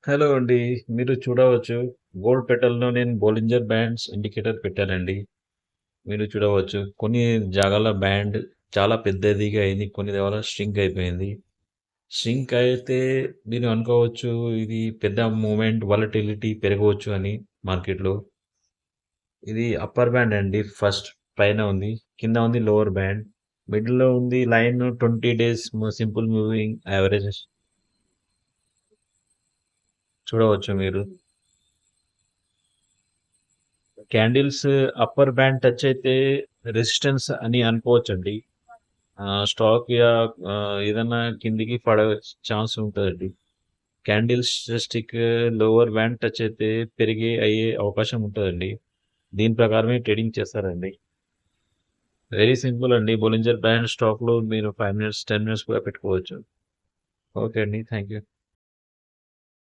Hello అండి. మీరు చూడవచ్చు గోల్డ్ పెటల్‌లో నేను బోలింజర్ బ్యాండ్స్ ఇండికేటర్ పెట్టానండి. మీరు చూడవచ్చు. కొన్ని జాగాల బ్యాండ్ చాలా పెద్దదిగా అయింది. కొన్ని దగ్గర ష్రింక్ అయిపోయింది. ష్రింక్ అయితే మీరు అనుకోవచ్చు ఇది పెద్ద మూవ్‌మెంట్ వాలటిలిటీ పెరగవచ్చు అని మార్కెట్‌లో. ఇది అప్పర్ బ్యాండ్ అండి. ఫస్ట్ పైన ఉంది. కింద ఉంది లోవర్ బ్యాండ్. మిడిల్‌లో ఉంది line 20 days simple moving averages చూడవచ్చు మీరు. క్యాండిల్స్ అప్పర్ బ్యాండ్ టచ్ అయితే రెసిస్టెన్స్ అని అనుకోవచ్చండి. స్టాక్ ఏదన్నా కిందికి పడే ఛాన్స్ ఉంటదండి. Candles stick lower band touch అయితే పెరిగే అయ్యే అవకాశం ఉంటదండి. దీని ప్రకారమే ట్రేడింగ్ చేస్తారండి. వెరీ సింపుల్ అండి. బొలింజర్ బ్రాండ్ స్టాక్‌లో మీరు 5 మినిట్స్, 10 మినిట్స్ కూడా పెట్టుకోవచ్చు. ఓకే అండి. Thank you.